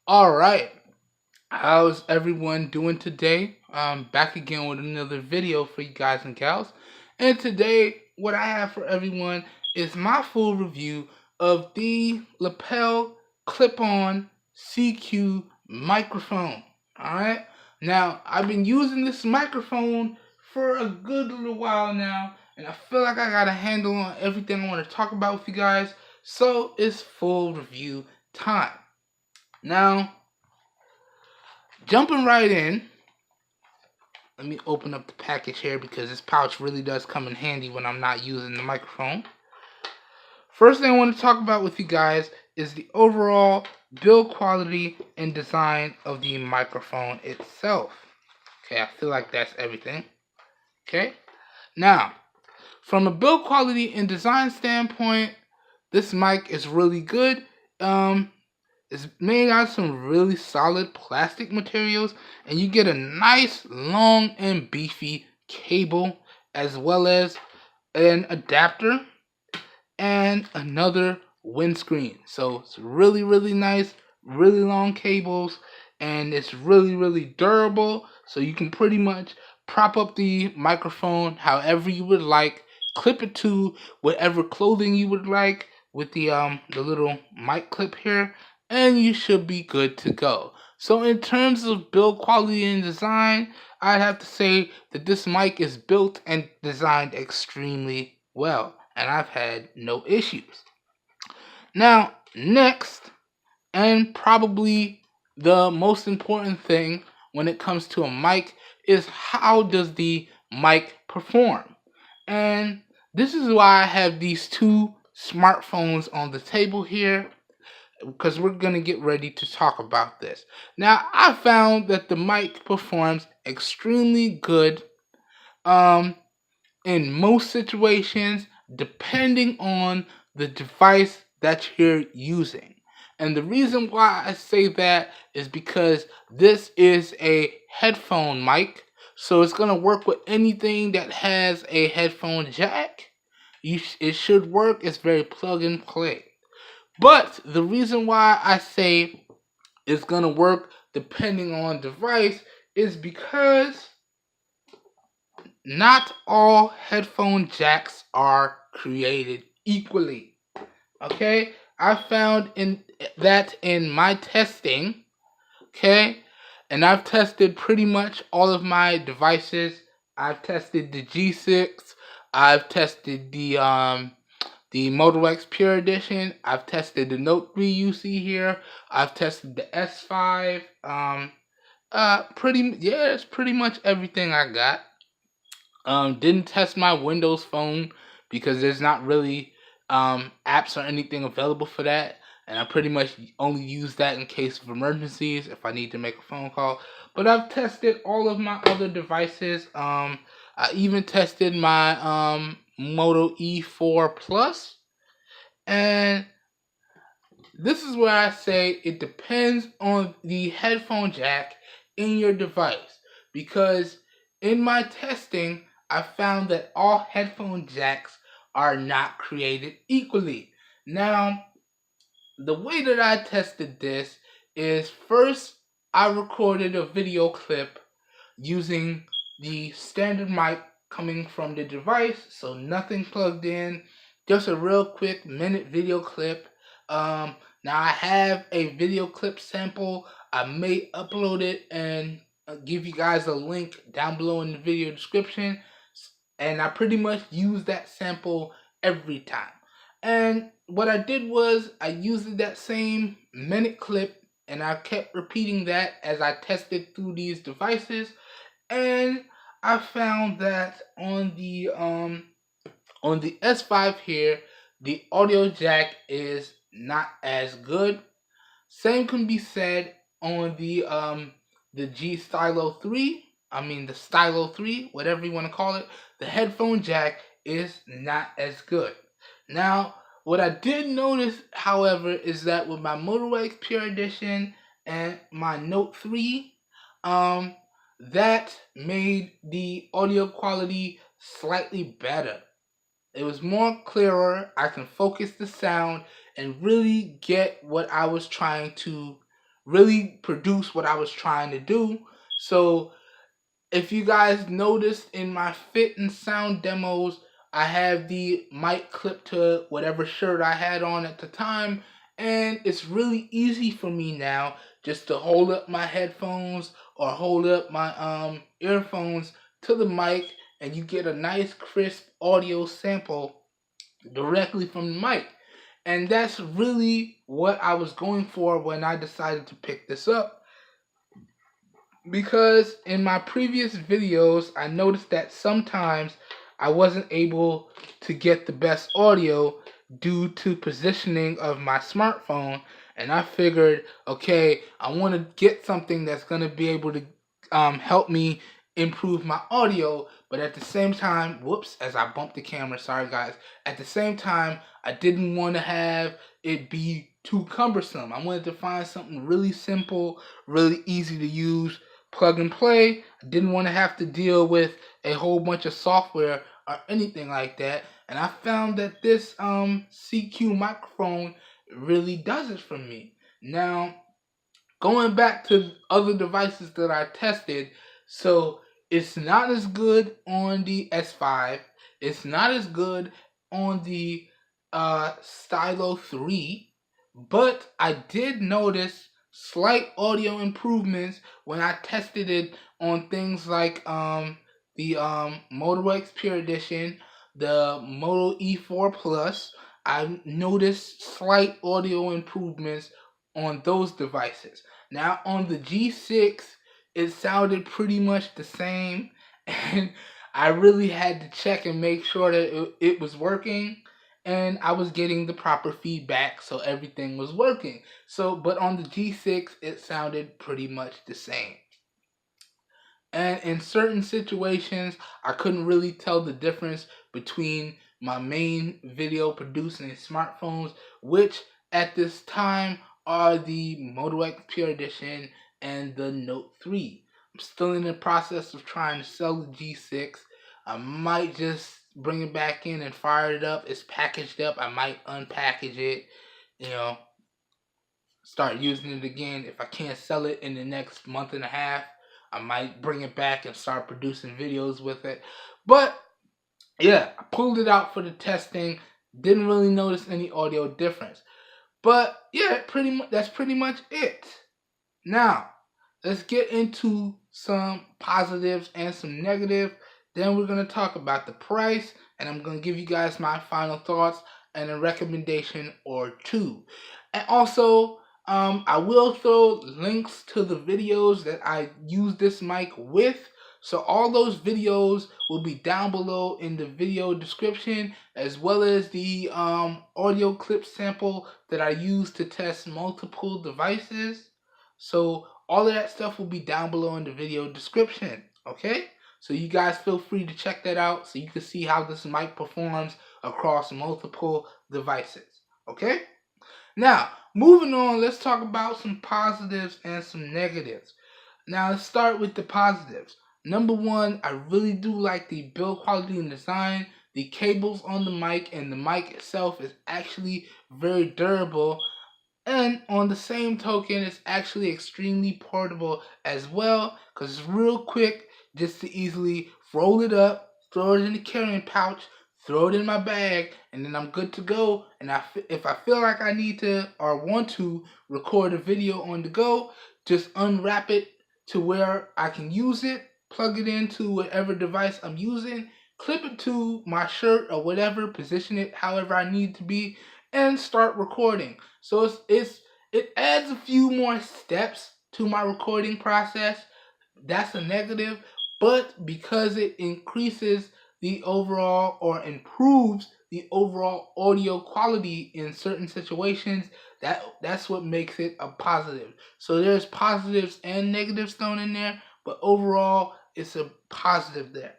All right, how's everyone doing today? I'm back again with another video for you guys and gals. And today, what I have for everyone is my full review of the Lapel clip-on CQ microphone. All right, now I've been using this microphone for a good little while now, and I feel like I got a handle on everything I want to talk about with you guys. So it's full review time. Now, jumping right in, let me open up the package here because this pouch really does come in handy when I'm not using the microphone. First thing I want to talk about with you guys is the overall build quality and design of the microphone itself. Okay, I feel like that's everything. Okay, now, from a build quality and design standpoint, this mic is really good. It's made out of some really solid plastic materials, and you get a nice long and beefy cable, as well as an adapter and another windscreen. So it's really nice, really long cables, and it's really durable. So you can pretty much prop up the microphone however you would like, clip it to whatever clothing you would like with the little mic clip here, and you should be good to go. So in terms of build quality and design, I'd have to say that this mic is built and designed extremely well, and I've had no issues. Now, next, and probably the most important thing when it comes to a mic, is how does the mic perform? And this is why I have these two smartphones on the table here, because we're going to get ready to talk about this. Now, I found that the mic performs extremely good in most situations, depending on the device that you're using. And the reason why I say that is because this is a headphone mic, so it's going to work with anything that has a headphone jack. It should work. It's very plug and play. But the reason why I say it's going to work depending on device is because not all headphone jacks are created equally. Okay? I found in my testing, okay? And I've tested pretty much all of my devices. I've tested the G6, I've tested the Moto X Pure Edition. I've tested the Note 3 you see here. I've tested the S5. It's pretty much everything I got. Didn't test my Windows phone because there's not really apps or anything available for that, and I pretty much only use that in case of emergencies if I need to make a phone call. But I've tested all of my other devices. I even tested my Moto E4 Plus, and this is where I say it depends on the headphone jack in your device, because in my testing, I found that all headphone jacks are not created equally. Now, the way that I tested this is first I recorded a video clip using the standard mic coming from the device, so nothing plugged in, just a real quick minute video clip. Now I have a video clip sample. I may upload it and give you guys a link down below in the video description, and I pretty much use that sample every time. And what I did was I used that same minute clip, and I kept repeating that as I tested through these devices, and I found that on the S5 here, the audio jack is not as good. Same can be said on the G Stylo 3. The Stylo 3, whatever you want to call it. The headphone jack is not as good. Now, what I did notice, however, is that with my Moto X Pure Edition and my Note 3, that made the audio quality slightly better. It was more clearer. I can focus the sound and really get what I was trying to really produce what I was trying to do. So if you guys noticed in my fit and sound demos, I have the mic clipped to whatever shirt I had on at the time, and it's really easy for me now just to hold up my headphones or hold up my earphones to the mic, and you get a nice crisp audio sample directly from the mic. And that's really what I was going for when I decided to pick this up. Because in my previous videos, I noticed that sometimes I wasn't able to get the best audio due to positioning of my smartphone, and I figured, okay, I want to get something that's going to be able to help me improve my audio, but at the same time, whoops, as I bumped the camera, sorry guys, at the same time, I didn't want to have it be too cumbersome. I wanted to find something really simple, really easy to use, plug and play. I didn't want to have to deal with a whole bunch of software or anything like that. And I found that this CQ microphone really does it for me. Now, going back to other devices that I tested, so it's not as good on the S5. It's not as good on the Stylo 3, but I did notice slight audio improvements when I tested it on things like the Moto X Pure Edition, the Moto E4 Plus. I noticed slight audio improvements on those devices. Now on the G6, it sounded pretty much the same, and I really had to check and make sure that it was working, and I was getting the proper feedback, so everything was working. So, but on the G6, it sounded pretty much the same. And in certain situations, I couldn't really tell the difference between my main video producing smartphones, which at this time are the Moto X Pure Edition and the Note 3. I'm still in the process of trying to sell the G6. I might just bring it back in and fire it up. It's packaged up. I might unpackage it, you know, start using it again. If I can't sell it in the next month and a half, I might bring it back and start producing videos with it. But yeah, I pulled it out for the testing. Didn't really notice any audio difference. But yeah, that's pretty much it. Now, let's get into some positives and some negatives. Then we're going to talk about the price, and I'm going to give you guys my final thoughts and a recommendation or two. And also, I will throw links to the videos that I use this mic with. So all those videos will be down below in the video description, as well as the audio clip sample that I use to test multiple devices. So all of that stuff will be down below in the video description, okay? So you guys feel free to check that out so you can see how this mic performs across multiple devices, okay? Now, moving on, let's talk about some positives and some negatives. Now, let's start with the positives. Number one, I really do like the build quality and design. The cables on the mic and the mic itself is actually very durable. And on the same token, it's actually extremely portable as well, because it's real quick just to easily roll it up, throw it in the carrying pouch, throw it in my bag, and then I'm good to go. And if I feel like I need to or want to record a video on the go, just unwrap it to where I can use it, plug it into whatever device I'm using, clip it to my shirt or whatever, position it however I need to be, and start recording. So it adds a few more steps to my recording process. That's a negative, but because it increases the overall or improves the overall audio quality in certain situations, that's what makes it a positive. So there's positives and negatives thrown in there, but overall it's a positive there.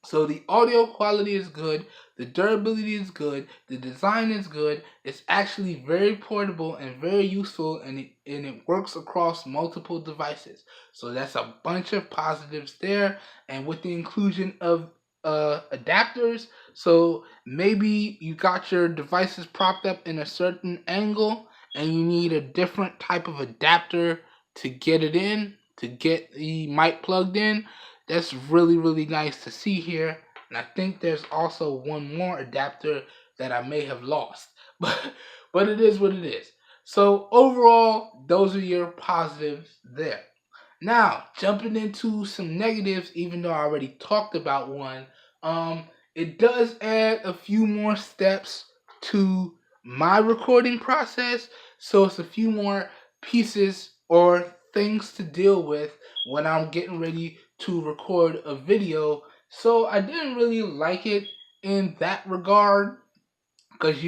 So the audio quality is good, the durability is good, the design is good. It's actually very portable and very useful, and it works across multiple devices. So that's a bunch of positives there. And with the inclusion of adapters, so maybe you got your devices propped up in a certain angle and you need a different type of adapter to get it in, to get the mic plugged in. That's really, really nice to see here. And I think there's also one more adapter that I may have lost. But it is what it is. So overall, those are your positives there. Now, jumping into some negatives, even though I already talked about one, it does add a few more steps to my recording process. So it's a few more pieces or things to deal with when I'm getting ready to record a video. So I didn't really like it in that regard, because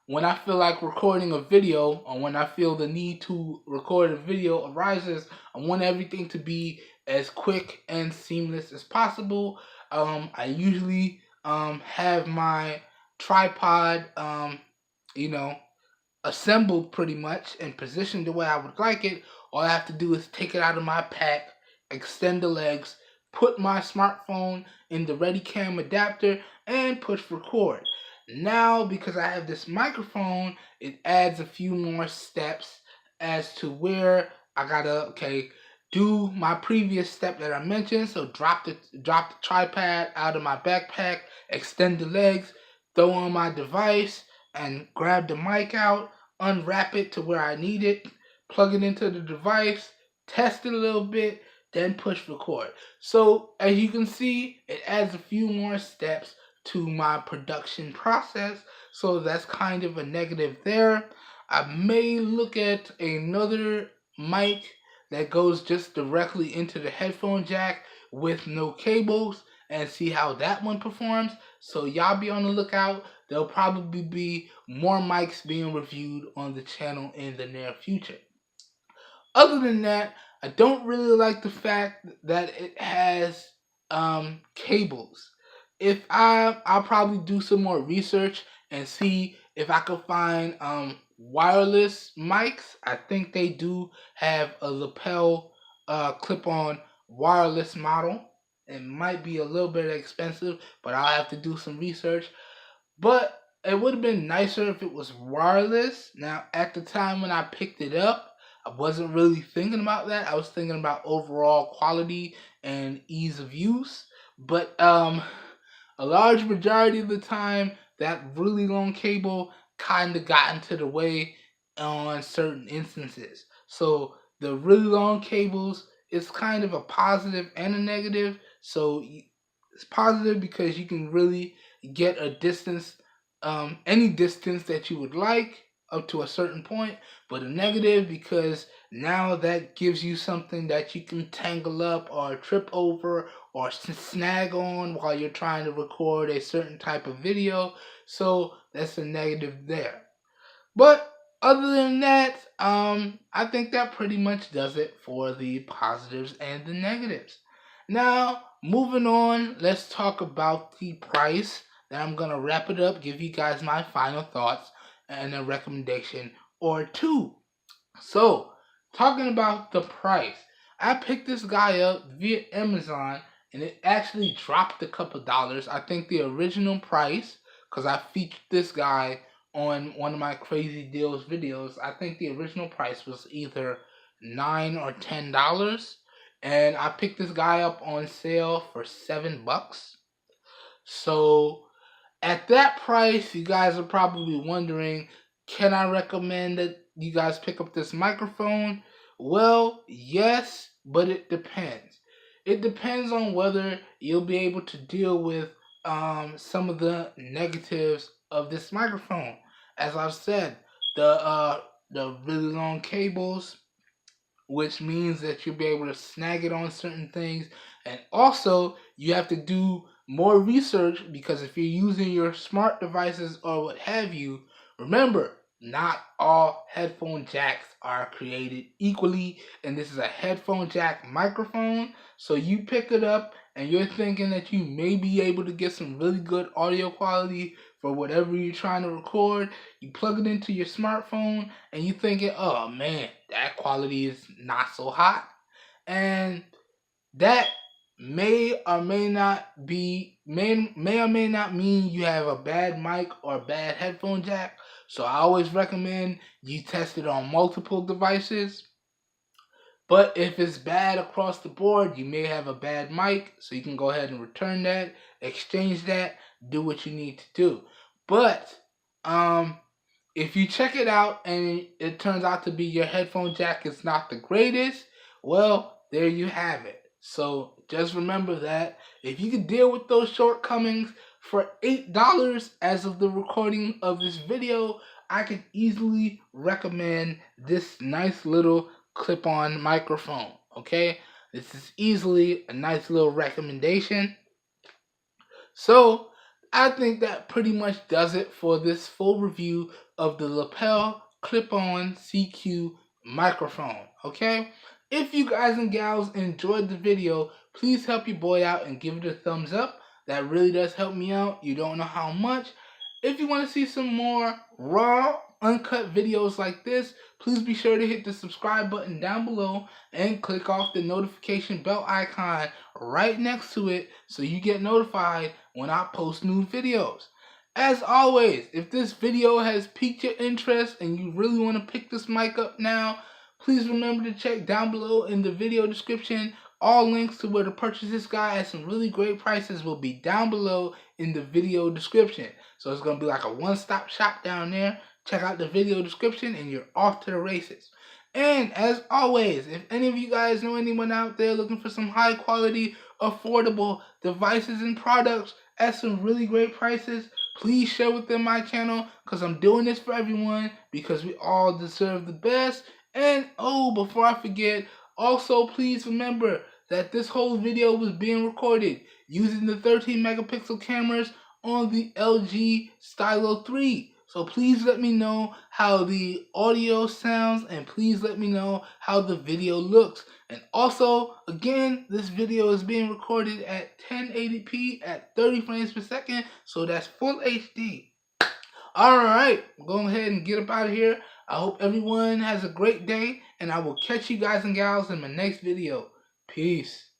when I feel like recording a video, or when I feel the need to record a video arises, I want everything to be as quick and seamless as possible. I usually have my tripod, you know, assembled pretty much and positioned the way I would like it. All I have to do is take it out of my pack, extend the legs, put my smartphone in the Readycam adapter, and push record. Now, because I have this microphone, it adds a few more steps as to where I gotta do my previous step that I mentioned. So drop the tripod out of my backpack, extend the legs, throw on my device, and grab the mic out, unwrap it to where I need it, plug it into the device, test it a little bit, then push record. So as you can see, it adds a few more steps to my production process. So that's kind of a negative there. I may look at another mic that goes just directly into the headphone jack with no cables and see how that one performs. So y'all be on the lookout. There'll probably be more mics being reviewed on the channel in the near future. Other than that, I don't really like the fact that it has cables. If I'll probably do some more research and see if I can find wireless mics. I think they do have a lapel clip-on wireless model. It might be a little bit expensive, but I'll have to do some research. But it would have been nicer if it was wireless. Now, at the time when I picked it up, I wasn't really thinking about that. I was thinking about overall quality and ease of use. But a large majority of the time, that really long cable kind of got into the way on certain instances. So the really long cables is kind of a positive and a negative. So it's positive because you can really get a distance, any distance that you would like up to a certain point, but a negative because now that gives you something that you can tangle up or trip over or snag on while you're trying to record a certain type of video. So that's a negative there. But other than that, I think that pretty much does it for the positives and the negatives. Now, moving on, let's talk about the price. Then I'm going to wrap it up, give you guys my final thoughts, and a recommendation or two. So, talking about the price, I picked this guy up via Amazon, and it actually dropped a couple dollars. I think the original price, because I featured this guy on one of my crazy deals videos, I think the original price was either $9 or $10, and I picked this guy up on sale for $7. So at that price, you guys are probably wondering, can I recommend that you guys pick up this microphone? Well, yes, but it depends. It depends on whether you'll be able to deal with some of the negatives of this microphone. As I've said, the really long cables, which means that you'll be able to snag it on certain things. And also, you have to do more research because if you're using your smart devices or what have you, remember, not all headphone jacks are created equally, and this is a headphone jack microphone. So you pick it up and you're thinking that you may be able to get some really good audio quality for whatever you're trying to record. You plug it into your smartphone and you're thinking, oh man, that quality is not so hot. And that may or may not mean you have a bad mic or a bad headphone jack. So I always recommend you test it on multiple devices. But if it's bad across the board, you may have a bad mic, so you can go ahead and return that, exchange that, do what you need to do. But if you check it out and it turns out to be your headphone jack is not the greatest, well, there you have it. So just remember that if you can deal with those shortcomings for $8 as of the recording of this video, I can easily recommend this nice little clip-on microphone. Okay, this is easily a nice little recommendation. So I think that pretty much does it for this full review of the Lapel clip-on Seacue microphone. Okay, if you guys and gals enjoyed the video, please help your boy out and give it a thumbs up. That really does help me out. You don't know how much. If you want to see some more raw, uncut videos like this, please be sure to hit the subscribe button down below and click off the notification bell icon right next to it so you get notified when I post new videos. As always, if this video has piqued your interest and you really want to pick this mic up now, please remember to check down below in the video description. All links to where to purchase this guy at some really great prices will be down below in the video description. So it's going to be like a one-stop shop down there. Check out the video description and you're off to the races. And as always, if any of you guys know anyone out there looking for some high quality, affordable devices and products at some really great prices, please share with them my channel, because I'm doing this for everyone because we all deserve the best. And oh, before I forget, also please remember that this whole video was being recorded using the 13 megapixel cameras on the LG Stylo 3. So please let me know how the audio sounds and please let me know how the video looks. And also, again, this video is being recorded at 1080p at 30 frames per second, so that's full HD. Alright, go ahead and get up out of here. I hope everyone has a great day, and I will catch you guys and gals in my next video. Peace.